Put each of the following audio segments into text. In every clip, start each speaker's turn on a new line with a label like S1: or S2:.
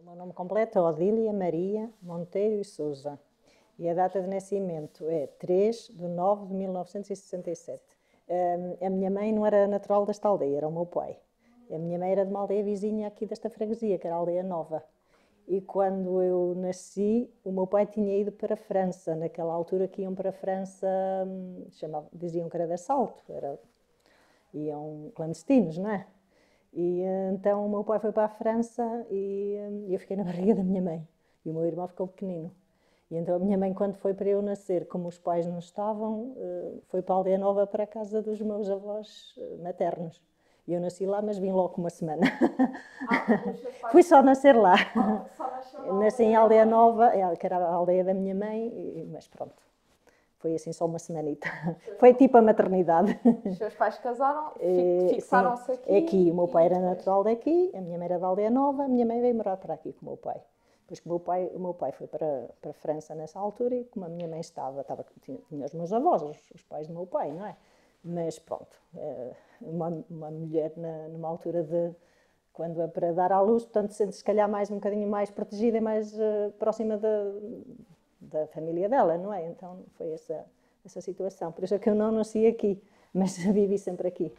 S1: O meu nome completo é Odília Maria Monteiro e Sousa e a data de nascimento é 3 de 9 de 1967. A minha mãe não era natural desta aldeia, era o meu pai. A minha mãe era de uma aldeia vizinha aqui desta freguesia, que era a Aldeia Nova. E quando eu nasci, o meu pai tinha ido para a França. Naquela altura que iam para a França, diziam que era de assalto, iam clandestinos, não é? E então o meu pai foi para a França e eu fiquei na barriga da minha mãe. E o meu irmão ficou pequenino. E então a minha mãe, quando foi para eu nascer, como os pais não estavam, foi para a Aldeia Nova, para a casa dos meus avós maternos. E eu nasci lá, mas vim logo uma semana. Fui só nascer lá.
S2: Só nasceu na
S1: Nasci em Aldeia Nova, que era a aldeia da minha mãe, mas pronto. Foi assim só uma semanita. Foi tipo a maternidade.
S2: Os seus pais casaram, fixaram-se aqui?
S1: É aqui. O meu pai era natural daqui, a minha mãe era da Aldeia Nova, a minha mãe veio morar para aqui com o meu pai. Depois que o meu pai foi para a França nessa altura e como a minha mãe tinha os meus avós, os pais do meu pai, não é? Mas pronto, uma mulher numa altura quando é para dar à luz, portanto sente-se se calhar um bocadinho mais protegida e mais próxima da família dela, não é? Então foi essa situação. Por isso é que eu não nasci aqui, mas vivi sempre aqui.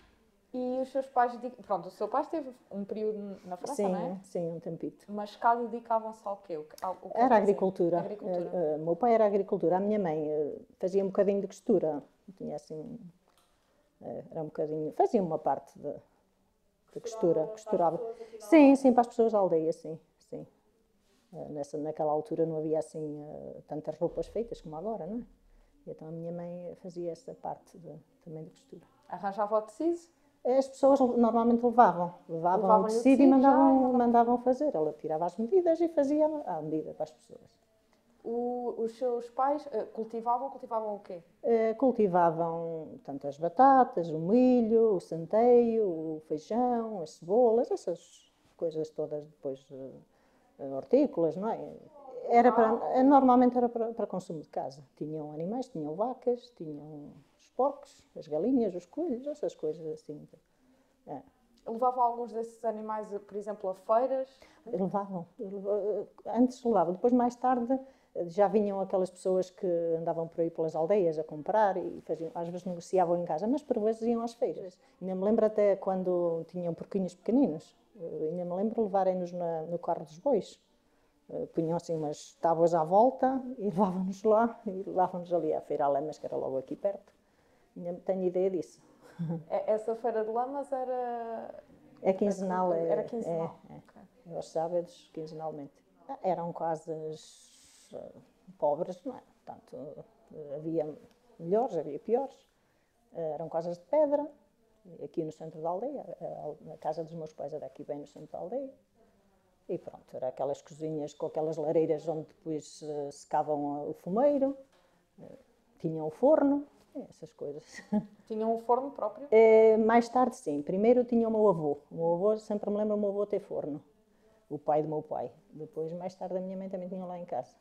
S2: E os seus pais, pronto, o seu pai esteve um período na França,
S1: sim,
S2: não é?
S1: Sim, um tempito.
S2: Mas cá dedicavam-se ao quê?
S1: Era agricultura.
S2: Agricultura.
S1: O meu pai era agricultura, a minha mãe fazia um bocadinho de costura. Tinha assim, era um bocadinho, fazia uma parte de costura, costurava. Sim, para as pessoas da aldeia, sim. Naquela altura não havia assim tantas roupas feitas como agora, não é? E então a minha mãe fazia essa parte também de costura.
S2: Arranjava o tecido?
S1: As pessoas normalmente levavam o tecido e mandavam fazer. Ela tirava as medidas e fazia à medida para as pessoas.
S2: Os seus pais cultivavam o quê?
S1: Cultivavam tanto as batatas, o milho, o centeio, o feijão, as cebolas, essas coisas todas depois hortícolas, não é? Normalmente era para consumo de casa. Tinham animais, tinham vacas, tinham os porcos, as galinhas, os coelhos, essas coisas assim.
S2: Levavam alguns desses animais, por exemplo, a feiras?
S1: Levavam. Antes levavam. Depois, mais tarde, já vinham aquelas pessoas que andavam por aí pelas aldeias a comprar e faziam, às vezes negociavam em casa, mas por vezes iam às feiras. Ainda me lembro até quando tinham porquinhos pequeninos. Ainda me lembro levarem-nos no carro dos bois. Punham assim umas tábuas à volta e levavam-nos lá e levavam-nos ali à Feira a Lamas, que era logo aqui perto. Ainda tenho ideia disso.
S2: Essa Feira de Lamas era...
S1: É quinzenal.
S2: Era quinzenal.
S1: Okay. Aos sábados, quinzenalmente. Eram casas pobres, não é? Portanto, havia melhores, havia piores. Eram casas de pedra, aqui no centro da aldeia. A casa dos meus pais era aqui bem no centro da aldeia. E pronto, era aquelas cozinhas com aquelas lareiras onde depois secavam o fumeiro, tinham o forno, essas coisas.
S2: Tinham um forno próprio?
S1: Mais tarde, sim. Primeiro tinha o meu avô. O meu avô, sempre me lembro, o meu avô ter forno. O pai do meu pai. Depois, mais tarde, a minha mãe também tinha lá em casa.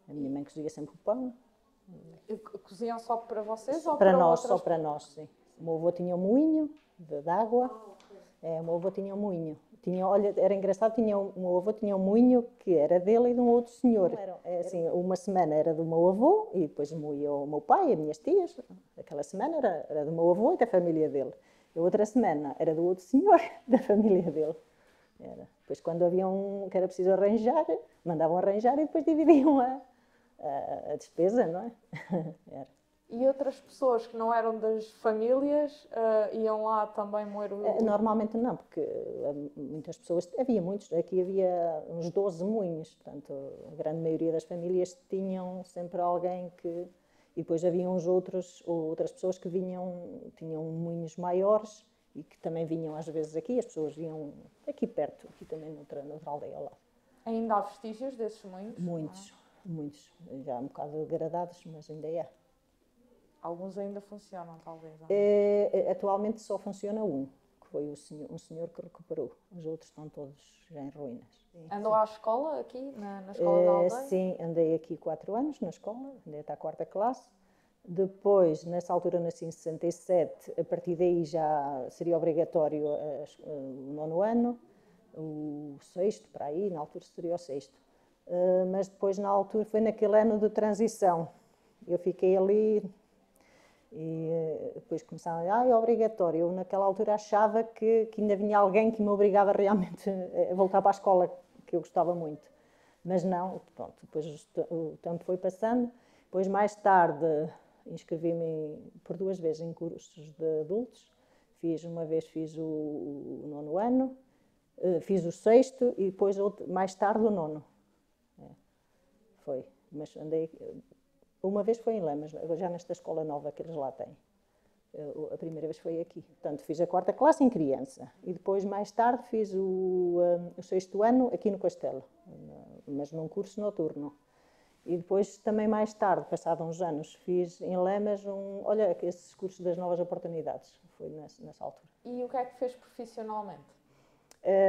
S1: A minha mãe cozia sempre o pão.
S2: Coziam só para vocês ou
S1: para nós?
S2: Outras...
S1: Só para nós, sim. O meu avô tinha um moinho de água. O meu avô tinha um moinho. Olha, era engraçado, o meu avô tinha um moinho que era dele e de um outro senhor. Assim, uma semana era do meu avô e depois moía o meu pai e as minhas tias. Aquela semana era do meu avô e da família dele. A outra semana era do outro senhor da família dele. Depois, quando havia que era preciso arranjar, mandavam arranjar e depois dividiam a despesa, não é? Era.
S2: E outras pessoas que não eram das famílias iam lá também moer o...
S1: Normalmente não, porque muitas pessoas, havia muitos, aqui havia uns 12 moinhos, portanto a grande maioria das famílias tinham sempre alguém que... E depois havia outras pessoas que tinham moinhos maiores e que também vinham às vezes aqui, as pessoas vinham aqui perto, aqui também noutra aldeia lá.
S2: Ainda há vestígios desses moinhos?
S1: Muitos, já um bocado degradados, mas ainda há.
S2: Alguns ainda funcionam, talvez?
S1: Atualmente só funciona um, que foi um senhor que recuperou. Os outros estão todos já em ruínas.
S2: Andou à escola aqui, na escola da aldeia?
S1: Sim, andei aqui 4 anos na escola, andei até a 4ª classe. Depois, nessa altura nasci em 67, a partir daí já seria obrigatório o 9º ano. o sexto, para aí, na altura seria o sexto. Mas depois, na altura, foi naquele ano de transição. Eu fiquei ali e depois começaram a dizer, é obrigatório. Eu, naquela altura, achava que ainda vinha alguém que me obrigava realmente a voltar para a escola, que eu gostava muito. Mas não, pronto, depois o tempo foi passando. Depois, mais tarde, inscrevi-me por 2 vezes em cursos de adultos. Uma vez fiz o 9º ano, fiz o 6º e depois mais tarde o 9º. Foi, mas andei, uma vez foi em Lamas, já nesta escola nova que eles lá têm. A primeira vez foi aqui. Portanto, fiz a 4ª classe em criança e depois, mais tarde, fiz o 6º ano aqui no Castelo, mas num curso noturno. E depois, também mais tarde, passados uns anos, fiz em Lamas esses cursos das novas oportunidades. Foi nessa altura.
S2: E o que é que fez profissionalmente?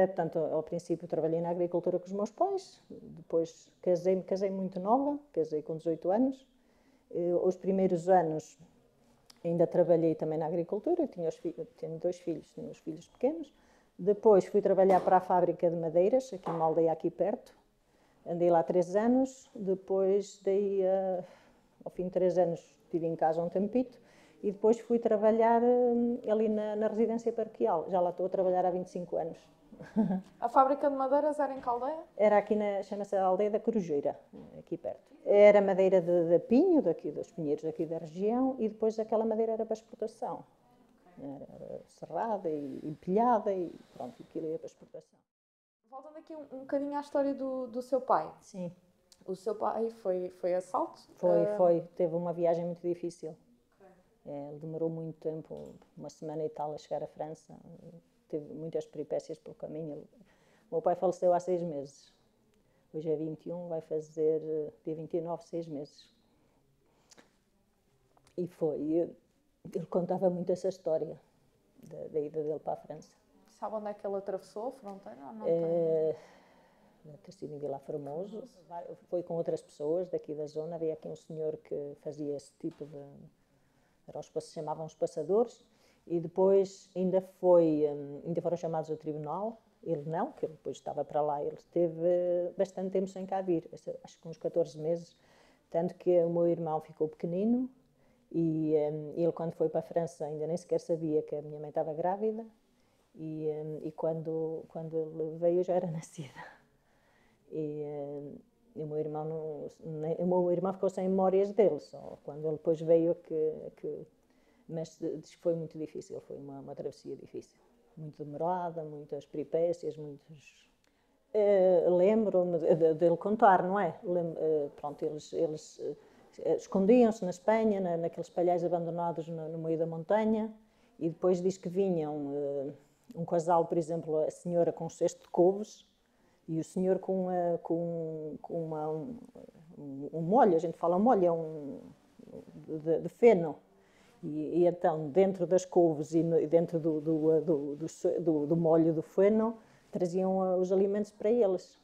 S1: Portanto, ao princípio trabalhei na agricultura com os meus pais, depois casei muito nova, casei com 18 anos. Os primeiros anos ainda trabalhei também na agricultura, tenho 2 filhos, tinha os filhos pequenos. Depois fui trabalhar para a fábrica de madeiras, aqui numa aldeia aqui perto. Andei lá 3 anos, depois ao fim de 3 anos estive em casa um tempito e depois fui trabalhar ali na residência paroquial. Já lá estou a trabalhar há 25 anos.
S2: A fábrica de madeiras era em Caldeia?
S1: Era aqui chama-se a aldeia da Corujeira, aqui perto. Era madeira de pinho, daqui dos pinheiros aqui da região, e depois aquela madeira era para exportação. Era serrada e empilhada e pronto, aquilo ia para exportação.
S2: Voltando aqui um bocadinho à história do seu pai.
S1: Sim.
S2: O seu pai foi assalto?
S1: Foi. Teve uma viagem muito difícil. Ele demorou muito tempo, uma semana e tal, a chegar à França. Teve muitas peripécias pelo caminho. O meu pai faleceu há 6 meses. Hoje é 21, vai fazer, dia 29, 6 meses. E ele contava muito essa história da ida dele para a França.
S2: Sabe onde é que ele atravessou a fronteira? Ou não
S1: Deve ter sido em Vila Formoso. Foi com outras pessoas daqui da zona. Havia aqui um senhor que fazia esse tipo de... chamavam os passadores. E depois ainda foram chamados ao tribunal. Ele não, que ele depois estava para lá. Ele esteve bastante tempo sem cá vir, acho que uns 14 meses. Tanto que o meu irmão ficou pequenino e ele, quando foi para a França, ainda nem sequer sabia que a minha mãe estava grávida. E quando ele veio, eu já era nascida. O meu irmão ficou sem memórias dele, só quando ele depois veio mas diz que foi muito difícil, foi uma travessia difícil. Muito demorada, muitas peripécias, muitos... Lembro-me dele contar, não é? Pronto, eles escondiam-se na Espanha, naqueles palhais abandonados no meio da montanha, e depois diz que vinham um casal, por exemplo, a senhora com um cesto de couves, e o senhor com um molho, a gente fala molho, de feno. E então, dentro das couves e dentro do molho do feno, traziam os alimentos para eles.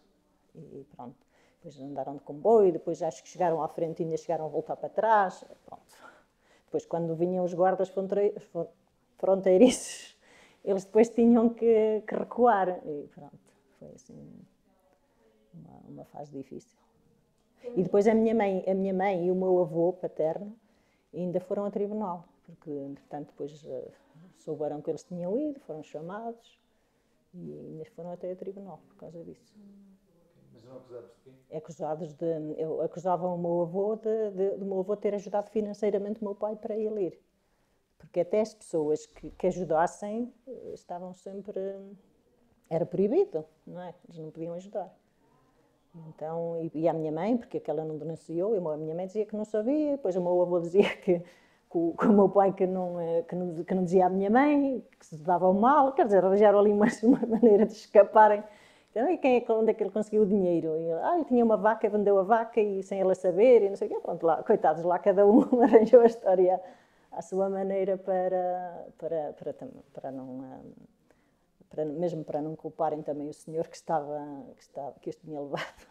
S1: E pronto, depois andaram de comboio, depois acho que chegaram à frente e ainda chegaram a voltar para trás. Pronto. Depois, quando vinham os guardas fronteiriços, eles depois tinham que recuar. E pronto, foi assim uma fase difícil. E depois a minha mãe e o meu avô paterno ainda foram a tribunal, porque, entretanto, depois souberam que eles tinham ido, foram chamados e ainda foram até a tribunal por causa disso.
S3: Mas são acusados de quê?
S1: Acusavam o meu avô do meu avô ter ajudado financeiramente o meu pai para ele ir. Porque até as pessoas que ajudassem estavam sempre... Era proibido, não é? Eles não podiam ajudar. Então, e a minha mãe, porque aquela não denunciou, a minha mãe dizia que não sabia, depois o meu avô dizia que o meu pai que não dizia à minha mãe, que se davam mal, quer dizer, arranjaram ali uma maneira de escaparem. Então, e onde é que ele conseguiu o dinheiro? E ele tinha uma vaca, vendeu a vaca e sem ela saber, e não sei o quê, pronto, lá, coitados, lá cada um arranjou a história à sua maneira mesmo para não culparem também o senhor que este tinha levado.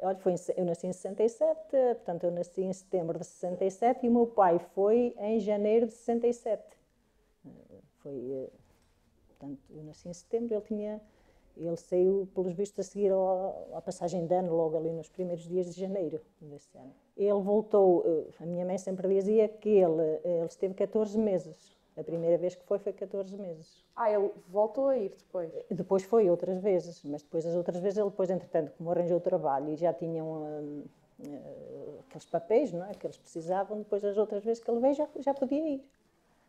S1: Olha, eu nasci em 67, portanto eu nasci em setembro de 67 e o meu pai foi em janeiro de 67. Portanto, eu nasci em setembro, Ele saiu, pelos vistos, a seguir à passagem de ano, logo ali nos primeiros dias de janeiro desse ano. Ele voltou, a minha mãe sempre dizia que ele esteve 14 meses. A primeira vez que foi 14 meses.
S2: Ele voltou a ir depois?
S1: Depois foi outras vezes, mas depois as outras vezes ele depois, entretanto, como arranjou trabalho e já tinham aqueles papéis, não é, que eles precisavam, depois as outras vezes que ele veio já podia ir.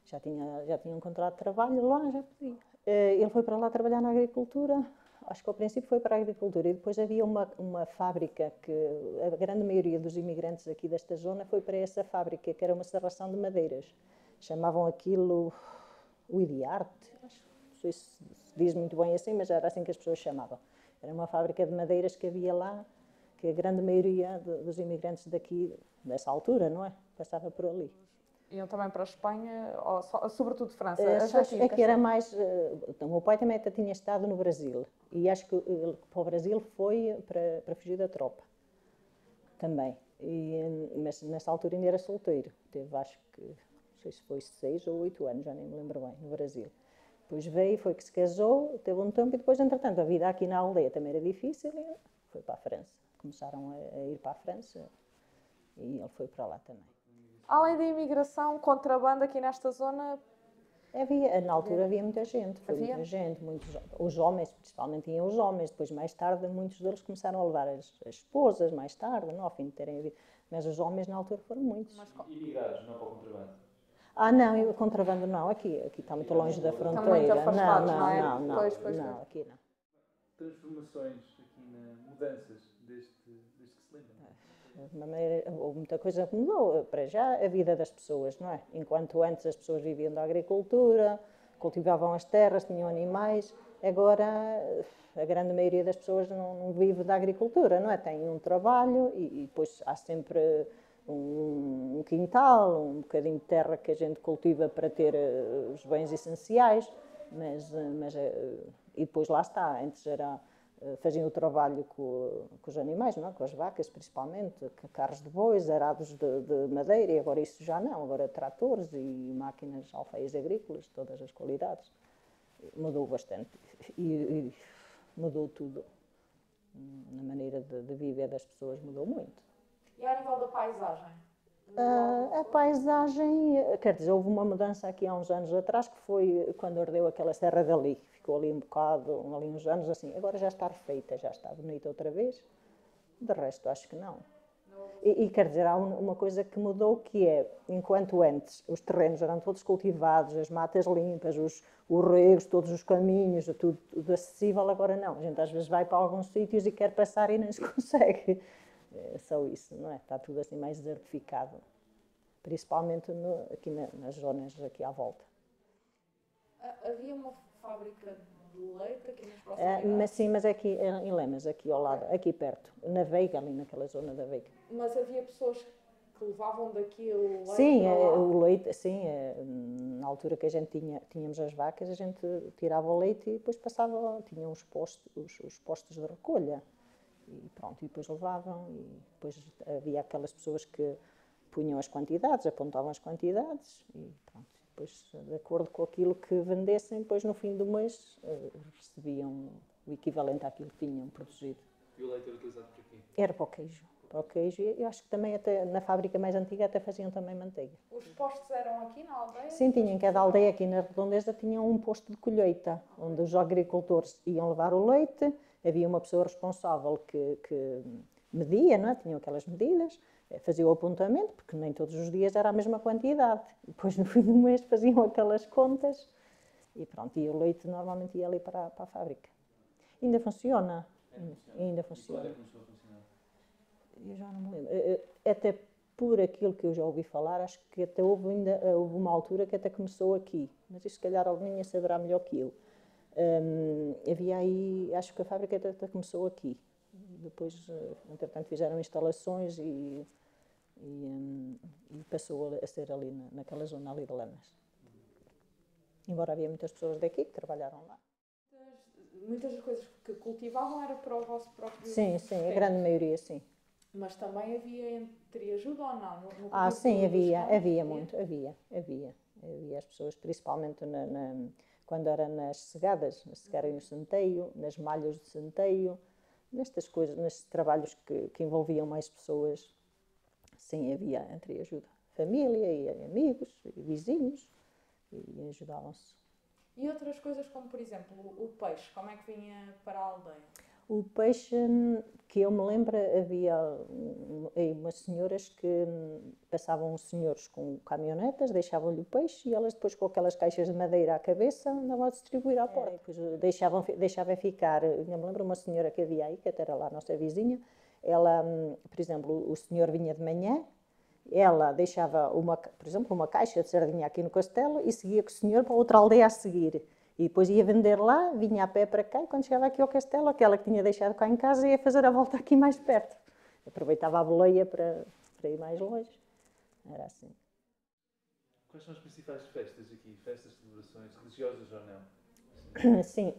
S1: Já tinha um contrato de trabalho lá, já podia. Ele foi para lá trabalhar na agricultura, acho que ao princípio foi para a agricultura, e depois havia uma fábrica que a grande maioria dos imigrantes aqui desta zona foi para essa fábrica, que era uma serração de madeiras. Chamavam aquilo o Idiarte, não sei se diz muito bem assim, mas era assim que as pessoas chamavam. Era uma fábrica de madeiras que havia lá, que a grande maioria dos imigrantes daqui, dessa altura, não é? Passava por ali.
S2: Iam também para a Espanha, sobretudo França?
S1: É que era mais... o meu pai também até tinha estado no Brasil, e acho que ele para o Brasil foi para fugir da tropa, também. Mas nessa altura ainda era solteiro, teve acho que, não sei se foi 6 ou 8 anos, já nem me lembro bem, no Brasil. Depois veio, foi que se casou, teve um tempo, e depois, entretanto, a vida aqui na aldeia também era difícil, e foi para a França. Começaram a ir para a França, e ele foi para lá também.
S2: Além da imigração, contrabando aqui nesta zona?
S1: Na altura havia muita gente, muita gente, os homens, principalmente iam os homens, depois mais tarde muitos deles começaram a levar as esposas, mais tarde, não, ao fim de terem havido, mas os homens na altura foram muitos.
S3: E migrados, não para o contrabando?
S1: Não, o contrabando não, aqui está muito longe da fronteira.
S2: Estão muito afastados,
S1: não, aqui não.
S3: Transformações aqui, mudanças desde que se lembra?
S1: Houve muita coisa que mudou. Para já, a vida das pessoas, não é? Enquanto antes as pessoas viviam da agricultura, cultivavam as terras, tinham animais, agora a grande maioria das pessoas não vive da agricultura, não é? Tem um trabalho e depois há sempre um quintal, um bocadinho de terra que a gente cultiva para ter os bens essenciais, e depois lá está, antes faziam o trabalho com os animais, não é? Com as vacas principalmente, carros de bois, arados de madeira, e agora isso já não, agora tratores e máquinas alfaias agrícolas, todas as qualidades. Mudou bastante e mudou tudo. Na maneira de viver das pessoas mudou muito.
S2: E a nível da paisagem?
S1: A paisagem, quer dizer, houve uma mudança aqui há uns anos atrás, que foi quando ardeu aquela Serra dali, ficou ali um bocado, ali uns anos assim, agora já está refeita, já está bonita outra vez, de resto acho que não. E quer dizer, há uma coisa que mudou, que é, enquanto antes os terrenos eram todos cultivados, as matas limpas, os regos, todos os caminhos, tudo acessível, agora não. A gente às vezes vai para alguns sítios e quer passar e nem se consegue. É só isso, não é? Está tudo assim mais desertificado, principalmente aqui nas zonas aqui à volta.
S2: Havia uma fábrica de leite aqui nas proximidades?
S1: Mas é aqui em Lemas, aqui ao lado, aqui perto, na Veiga, ali naquela zona da Veiga.
S2: Mas havia pessoas que levavam daqui o leite?
S1: Sim, o leite, sim, na altura que a gente tínhamos as vacas, a gente tirava o leite e depois tinha os postos de recolha. E pronto, e depois levavam, e depois havia aquelas pessoas que punham as quantidades, apontavam as quantidades, e pronto, depois de acordo com aquilo que vendessem, depois no fim do mês recebiam o equivalente àquilo que tinham produzido.
S3: E o leite era utilizado para quê?
S1: Era para o queijo, e eu acho que também até na fábrica mais antiga até faziam também manteiga.
S2: Os postos eram aqui na aldeia?
S1: Sim, tinham, cada aldeia aqui na Redondeza tinha um posto de colheita, onde os agricultores iam levar o leite. Havia uma pessoa responsável que media, não é? Tinham aquelas medidas, fazia o apontamento, porque nem todos os dias era a mesma quantidade. Depois, no fim do mês, faziam aquelas contas e pronto, e o leite normalmente ia ali para a fábrica. Ainda funciona. Ainda funciona.
S3: Quando é que começou a funcionar?
S1: Eu já não me lembro. Até por aquilo que eu já ouvi falar, acho que até houve uma altura que até começou aqui, mas isso se calhar alguém saberá melhor que eu. Havia aí, acho que a fábrica até começou aqui. Depois, entretanto, fizeram instalações e passou a ser ali naquela zona ali de Lamas. Embora havia muitas pessoas daqui que trabalharam lá.
S2: Muitas das coisas que cultivavam era para o vosso próprio
S1: Sim, a grande maioria, sim.
S2: Mas também havia entreajuda ou não?
S1: Sim, havia muito, havia as pessoas, principalmente quando era nas cegadas, na cegarem o centeio, nas malhas do centeio, nestas coisas, nestes trabalhos que envolviam mais pessoas, sim, havia entre ajuda. Família e amigos e vizinhos e ajudavam-se.
S2: E outras coisas como, por exemplo, o peixe, como é que vinha para a aldeia?
S1: O peixe, que eu me lembro, havia umas senhoras que passavam os senhores com caminhonetas, deixavam-lhe o peixe e elas depois com aquelas caixas de madeira à cabeça andavam a distribuir à porta. Depois deixava ficar, eu me lembro uma senhora que havia aí, que até era lá a nossa vizinha, ela, por exemplo, o senhor vinha de manhã, ela deixava, por exemplo, uma caixa de sardinha aqui no castelo e seguia com o senhor para outra aldeia a seguir. E depois ia vender lá, vinha a pé para cá e quando chegava aqui ao castelo, aquela que tinha deixado cá em casa ia fazer a volta aqui mais perto. Aproveitava a boleia para ir mais longe. Era assim.
S3: Quais são as principais festas aqui? Festas, celebrações, religiosas ou não?
S1: Sim,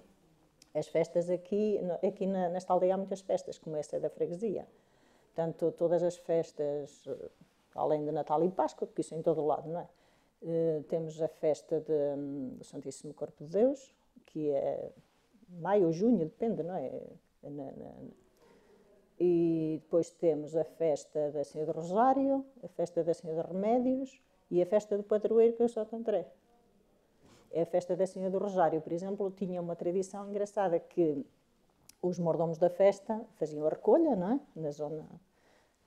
S1: as festas aqui nesta aldeia há muitas festas, como essa da freguesia. Portanto, todas as festas, além de Natal e Páscoa, porque isso é em todo o lado, não é? Temos a festa do Santíssimo Corpo de Deus, que é maio ou junho, depende, não é? E depois temos a festa da Senhora do Rosário, a festa da Senhora dos Remédios e a festa do Padroeiro, que é o Santo André. A festa da Senhora do Rosário, por exemplo, tinha uma tradição engraçada que os mordomos da festa faziam a recolha, não é? Na zona,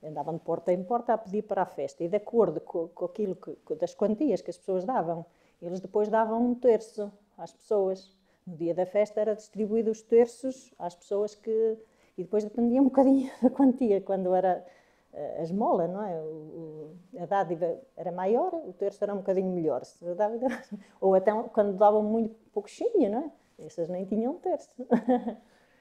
S1: andavam de porta em porta a pedir para a festa e de acordo com aquilo das quantias que as pessoas davam, eles depois davam um terço às pessoas. No dia da festa era distribuído os terços às pessoas e depois dependia um bocadinho da quantia, quando era a esmola, não é? A dádiva era maior, o terço era um bocadinho melhor. Ou até quando davam muito pouquinho, não é? Essas nem tinham terço.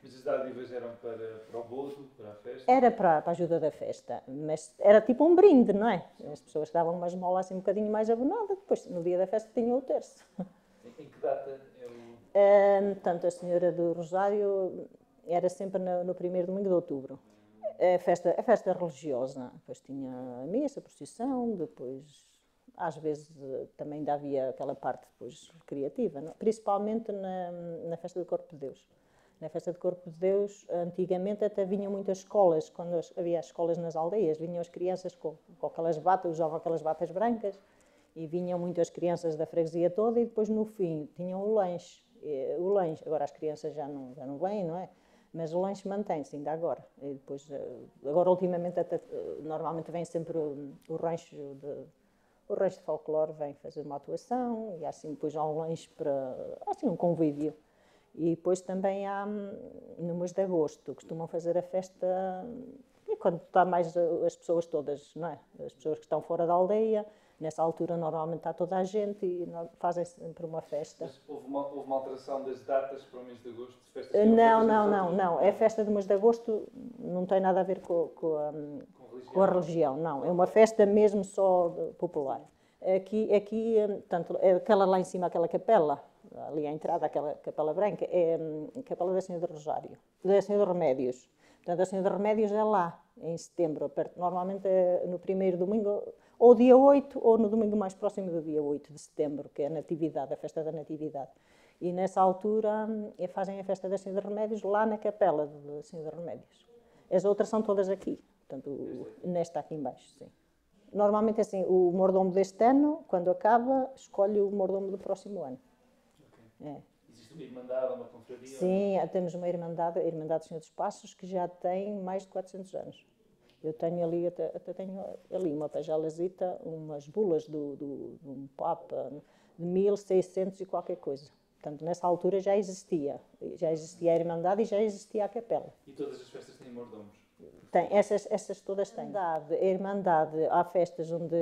S3: Mas as dádivas eram para o bolo, para a festa?
S1: Era para a ajuda da festa, mas era tipo um brinde, não é? As pessoas davam uma esmola assim um bocadinho mais abonada, depois no dia da festa tinham o terço.
S3: Em que data é o...
S1: Portanto, a Senhora do Rosário era sempre no primeiro domingo de outubro. A festa religiosa, depois tinha a missa, a procissão, depois às vezes também havia aquela parte depois recreativa, não? Principalmente na festa do Corpo de Deus. Na festa do Corpo de Deus, antigamente até vinham muitas escolas, quando havia as escolas nas aldeias, vinham as crianças com aquelas batas, usavam aquelas batas brancas, e vinham muitas crianças da freguesia toda, e depois no fim tinham o lanche. Agora as crianças já não vêm, não é? Mas o lanche mantém-se ainda agora. E depois, agora ultimamente até, normalmente vem sempre o rancho de folclore, vem fazer uma atuação, e assim depois há um lanche para, assim, um convívio. E depois também há, no mês de agosto, costumam fazer a festa, e quando está mais as pessoas todas, não é? As pessoas que estão fora da aldeia, nessa altura normalmente está toda a gente e fazem sempre uma festa.
S3: Mas houve uma alteração das datas para o mês de agosto?
S1: Não. A festa do mês de agosto não tem nada a ver com a religião, não. É uma festa mesmo só popular. Aqui tanto, aquela lá em cima, aquela capela, ali à entrada, aquela capela branca, é a capela da Senhora do Rosário, da Senhora dos Remédios. Portanto, a Senhora dos Remédios é lá, em setembro, normalmente é no primeiro domingo, ou dia 8, ou no domingo mais próximo do dia 8 de setembro, que é a Natividade, a festa da Natividade. E nessa altura fazem a festa da Senhora dos Remédios lá na capela da Senhora dos Remédios. As outras são todas aqui, portanto, nesta aqui embaixo, sim. Normalmente, assim, o mordomo deste ano, quando acaba, escolhe o mordomo do próximo ano.
S3: Okay. Existe uma irmandade, uma confraria?
S1: Sim, temos uma irmandade, a Irmandade do Senhor dos Passos, que já tem mais de 400 anos. Eu tenho ali, até tenho ali uma pajalazita, umas bulas de um Papa de 1600 e qualquer coisa. Portanto, nessa altura já existia a Irmandade e já existia a capela.
S3: E todas as festas têm mordomos?
S1: Tem, essas todas têm. A Irmandade, há festas onde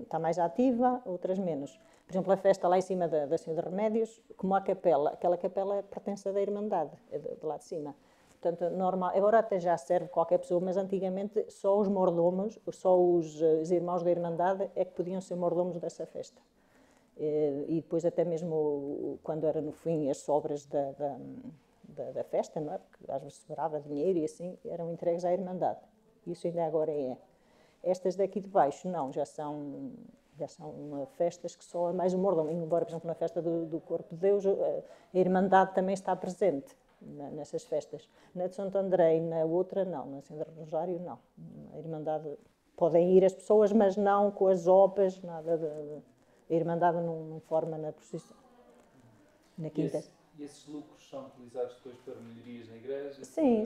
S1: está mais ativa, outras menos. Por exemplo, a festa lá em cima da Senhora dos Remédios, como a capela, aquela capela pertence da Irmandade, é de lá de cima. Portanto, normal, agora até já serve qualquer pessoa, mas antigamente só os mordomos, só os irmãos da Irmandade é que podiam ser mordomos dessa festa. E depois até mesmo quando era no fim as sobras da festa, não é? Porque às vezes sobrava dinheiro e assim, eram entregues à Irmandade. Isso ainda agora é. Estas daqui de baixo não, já Já são festas que só é mais o mordomia, embora, por exemplo, na festa do Corpo de Deus, a Irmandade também está presente nessas festas. Na de Santo André e na outra, não. Na Senhora do Rosário, não. A Irmandade, podem ir as pessoas, mas não com as opas, nada a Irmandade não forma na procissão. Na quinta.
S3: E esses lucros são utilizados depois para melhorias na igreja?
S1: Sim,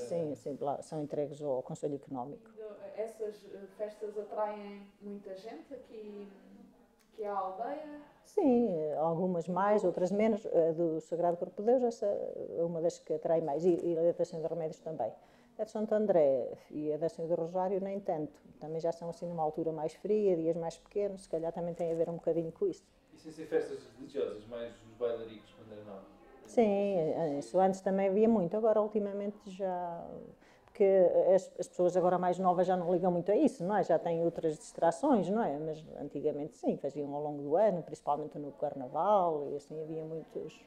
S1: são entregues ao Conselho Económico.
S2: Essas festas atraem muita gente aqui à aldeia?
S1: Sim, algumas mais, outras menos. A do Sagrado Corpo de Deus, essa é uma das que atrai mais, e a da Senhora de Remédios também. A de Santo André e a da Senhora do Rosário nem tanto. Também já são assim numa altura mais fria, dias mais pequenos, se calhar também tem a ver um bocadinho com isso.
S3: E sem ser festas religiosas, mais os bailaricos quando era nova?
S1: Sim, isso antes também havia muito, agora ultimamente já... Porque as pessoas agora mais novas já não ligam muito a isso, não é? Já têm outras distrações, não é? Mas antigamente sim, faziam ao longo do ano, principalmente no Carnaval, e assim havia muitos...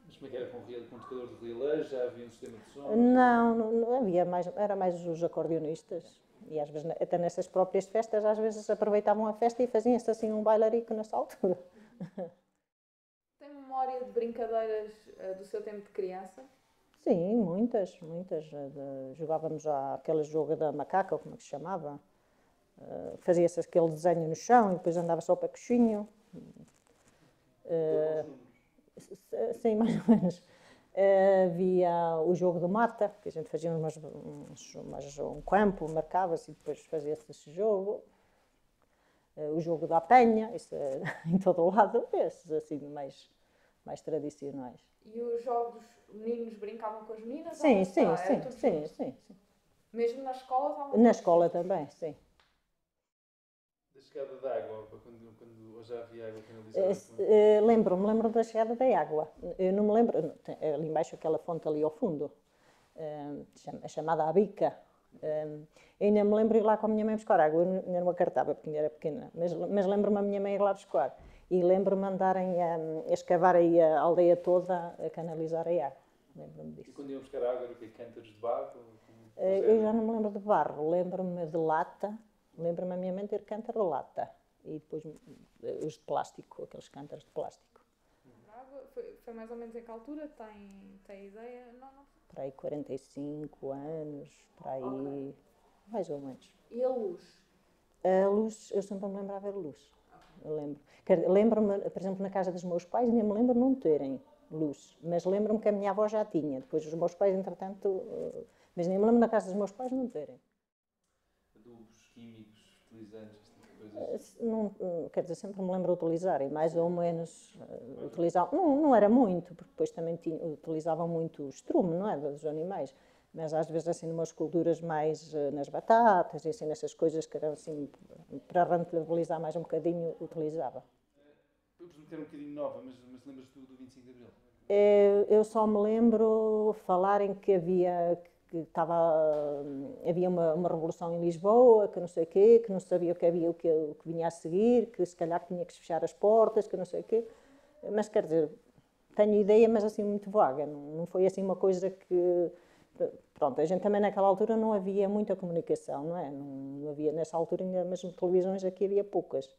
S3: Mas como é que era com o tocador de relés? Já havia um sistema de som?
S1: Não havia mais, era mais os acordeonistas. E às vezes, até nessas próprias festas, às vezes aproveitavam a festa e faziam-se assim um bailarico nessa altura.
S2: Tem memória de brincadeiras do seu tempo de criança?
S1: Sim, muitas. Jogávamos aquele jogo da macaca, ou como é que se chamava. Fazia-se aquele desenho no chão e depois andava só para coxinho. Sim, mais ou menos. Havia o jogo do mata, que a gente fazia um campo, marcava-se e depois fazia-se esse jogo. O jogo da penha, isso em todo o lado, esses assim mais tradicionais.
S2: E os jogos, meninos brincavam com as meninas?
S1: Sim.
S2: Mesmo na escola estavam?
S1: Na escola também, sim.
S3: Da chegada da água, quando já havia água canalizada?
S1: Lembro da chegada da água. Eu não me lembro, ali embaixo aquela fonte ali ao fundo, a chamada Abica. Ainda me lembro de ir lá com a minha mãe buscar água, eu ainda não acartava porque ainda era pequena, mas lembro-me a minha mãe ir lá buscar. E lembro-me andarem a escavar aí a aldeia toda, a canalizar a água. Lembro-me disso.
S3: E quando iam buscar água, era o quê? Cântaros de barro?
S1: Eu já não me lembro de barro, lembro-me de lata, lembro-me a minha mãe ter cântaro de lata. E depois os de plástico, aqueles cântaros de plástico.
S2: Foi mais ou menos em que altura? Tem ideia? Não.
S1: Para aí 45 anos, para aí, okay. Mais ou menos.
S2: E a luz?
S1: A luz, eu sempre me lembrava de luz. Eu lembro-me, por exemplo, na casa dos meus pais, ainda me lembro de não terem luz, mas lembro-me que a minha avó já tinha, depois os meus pais, entretanto, mas nem me lembro na casa dos meus pais não terem.
S3: Adubos químicos, fertilizantes, coisas?
S1: Não, quer dizer, sempre me lembro de utilizarem, mais ou menos utilizavam, não era muito, porque depois também utilizavam muito o estrume, não é, dos animais, mas às vezes assim numas culturas mais nas batatas e assim nessas coisas que eram assim, para rentabilizar mais um bocadinho, utilizava.
S3: Eu presumo ter um bocadinho nova, mas lembras-te do 25 de Abril?
S1: Eu só me lembro falarem que havia uma revolução em Lisboa, que não sei o quê, que não sabia o que havia, o que vinha a seguir, que se calhar tinha que se fechar as portas, que não sei o quê. Mas quer dizer, tenho ideia, mas assim muito vaga. Não foi assim uma coisa que... Pronto, a gente também naquela altura não havia muita comunicação, não é? Não havia, nessa altura, ainda mesmo televisões aqui havia poucas.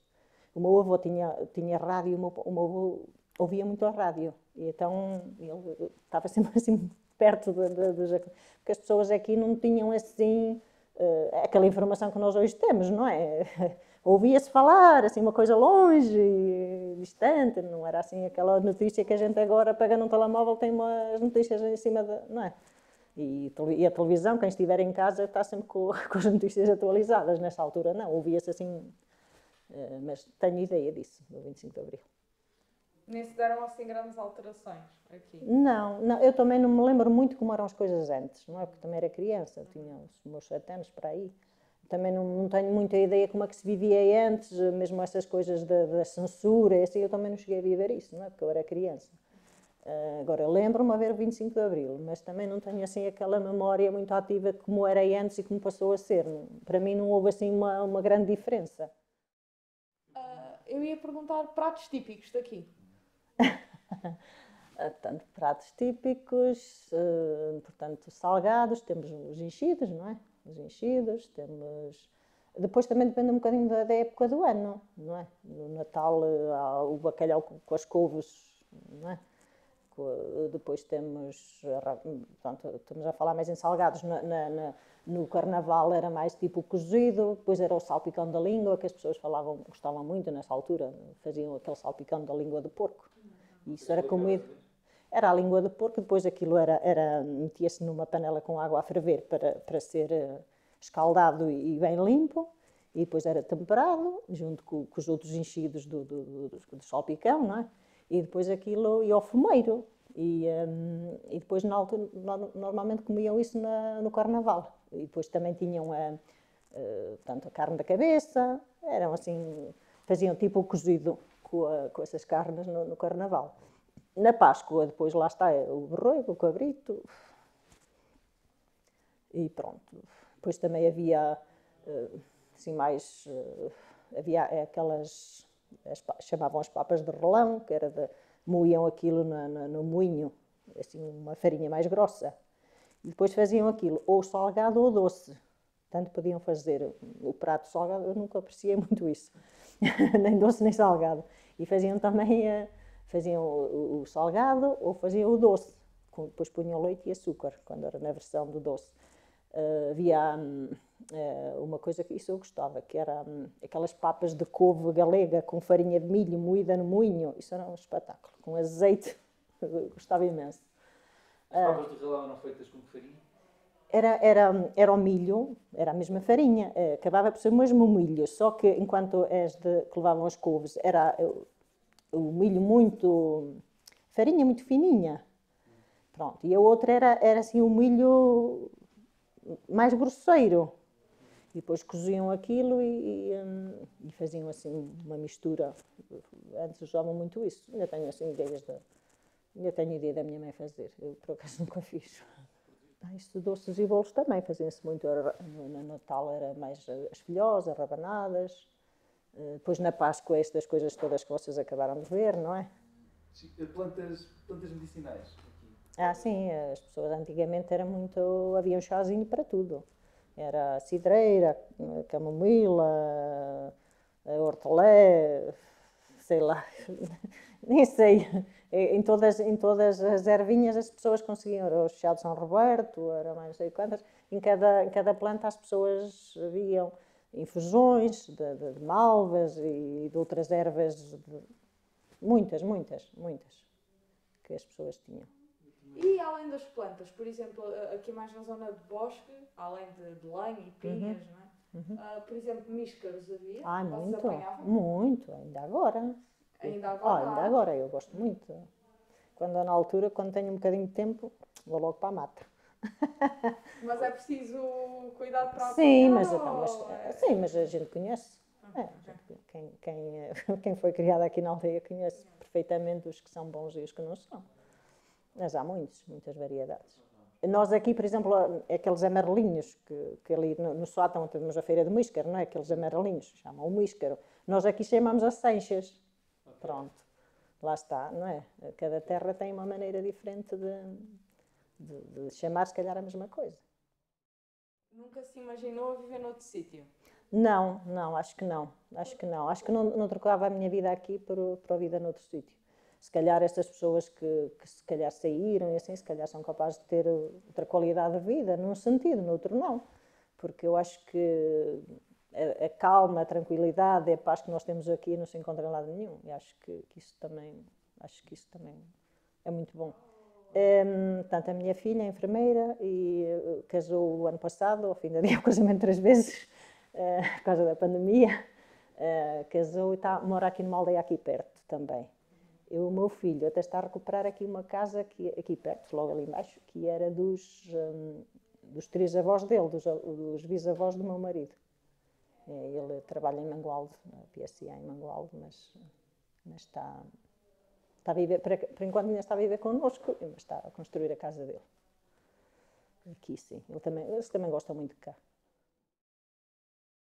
S1: O meu avô tinha rádio, o meu avô ouvia muito a rádio, e então ele estava sempre assim perto dos... Porque as pessoas aqui não tinham assim aquela informação que nós hoje temos, não é? Ouvia-se falar, assim, uma coisa longe e distante, não era assim aquela notícia que a gente agora pega num telemóvel, tem umas notícias em cima, não é? E a televisão, quem estiver em casa, está sempre com as notícias atualizadas. Nessa altura não, ouvia-se assim, mas tenho ideia disso, do 25 de Abril.
S2: Nem se deram assim grandes alterações aqui?
S1: Não, eu também não me lembro muito como eram as coisas antes, não é? Porque também era criança, eu tinha os meus 7 anos para aí. Também não tenho muita ideia como é que se vivia antes, mesmo essas coisas da censura, assim, eu também não cheguei a viver isso, não é? Porque eu era criança. Agora, lembro-me a ver o 25 de Abril, mas também não tenho assim aquela memória muito ativa de como era antes e como passou a ser. Para mim não houve assim uma grande diferença.
S2: Eu ia perguntar pratos típicos daqui.
S1: Portanto, pratos típicos, portanto, salgados, temos os enchidos, não é? Os enchidos, temos Depois também depende um bocadinho da época do ano, não é? No Natal há o bacalhau com as couves, não é? Depois temos, portanto, estamos a falar mais em salgados, no Carnaval era mais tipo cozido, depois era o salpicão da língua, que as pessoas gostavam muito nessa altura, faziam aquele salpicão da língua de porco, e isso era comido. Era a língua de porco, depois aquilo metia-se numa panela com água a ferver para ser escaldado e bem limpo, e depois era temperado, junto com os outros enchidos do salpicão, não é? E depois aquilo ia ao fumeiro. E depois, na altura, normalmente comiam isso no Carnaval. E depois também tinham portanto, a carne da cabeça, eram assim, faziam tipo o cozido com essas carnes no Carnaval. Na Páscoa, depois lá está o borrego, o cabrito, e pronto. Depois também havia, assim, mais, havia aquelas, chamavam as papas de relão, que era moíam aquilo no moinho, assim, uma farinha mais grossa. E depois faziam aquilo, ou salgado ou doce. Tanto podiam fazer o prato salgado, eu nunca apreciei muito isso, nem doce nem salgado. E faziam também, faziam o salgado ou faziam o doce. Depois punham leite e açúcar, quando era na versão do doce. Havia uma coisa que isso eu gostava, que era aquelas papas de couve galega com farinha de milho moída no moinho. Isso era um espetáculo, com azeite, eu gostava imenso.
S3: As papas do relão eram feitas com que farinha?
S1: Era o milho, era a mesma farinha, acabava por ser o mesmo milho, só que enquanto que levavam as couves, era o milho farinha muito fininha. Pronto, e a outra era assim o milho mais grosseiro. E depois coziam aquilo e faziam assim uma mistura. Antes usavam muito isso. Ainda tenho assim ainda tenho ideia da minha mãe fazer. Eu por acaso nunca fiz. Isso de doces e bolos também faziam-se muito. No Natal era mais as filhós, as rabanadas. Depois na Páscoa estas coisas todas que vocês acabaram de ver, não é?
S3: Plantas medicinais.
S1: Sim, as pessoas antigamente havia um chazinho para tudo. Era a cidreira, a camomila, a hortelã, sei lá, nem sei. Em todas as ervinhas as pessoas conseguiam, era o chá de São Roberto, era mais não sei quantas. Em cada planta as pessoas viam infusões de malvas e de outras ervas, muitas, que as pessoas tinham.
S2: E além das plantas, por exemplo, aqui mais na zona de bosque, além de lenho e pinhas, não é? Por exemplo, míscaros havia?
S1: Muito, ainda agora.
S2: Ainda agora?
S1: Ainda agora, eu gosto muito. Quando tenho um bocadinho de tempo, vou logo para a mata.
S2: Mas é preciso cuidado para
S1: sim,
S2: apanhar?
S1: Sim, mas a gente conhece. Quem foi criado aqui na aldeia conhece perfeitamente os que são bons e os que não são. Mas há muitas variedades. Nós aqui, por exemplo, aqueles amarelinhos, que ali no sótão temos a feira de míscaro, não é? Aqueles amarelinhos, chamam o míscaro. Nós aqui chamamos as senchas. Pronto, lá está, não é? Cada terra tem uma maneira diferente de chamar, se calhar, a mesma coisa.
S2: Nunca se imaginou viver noutro sítio?
S1: Não, acho que não. Acho que não trocava a minha vida aqui por a vida noutro sítio. Se calhar estas pessoas que se calhar saíram e assim, se calhar são capazes de ter outra qualidade de vida, num sentido, no outro não. Porque eu acho que a calma, a tranquilidade e a paz que nós temos aqui não se encontra em lado nenhum. E acho que isso também é muito bom. Portanto, a minha filha é enfermeira e casou o ano passado, ao fim do dia, o casamento 3 vezes, por causa da pandemia. Casou e mora aqui numa aldeia aqui perto também. O meu filho até está a recuperar aqui uma casa aqui perto, logo ali embaixo, que era dos 3 avós dele, dos bisavós do meu marido. Ele trabalha em Mangualde, na PSA em Mangualde, mas está a viver, por enquanto ainda está a viver connosco, mas está a construir a casa dele. Aqui sim, eles também gostam muito de cá.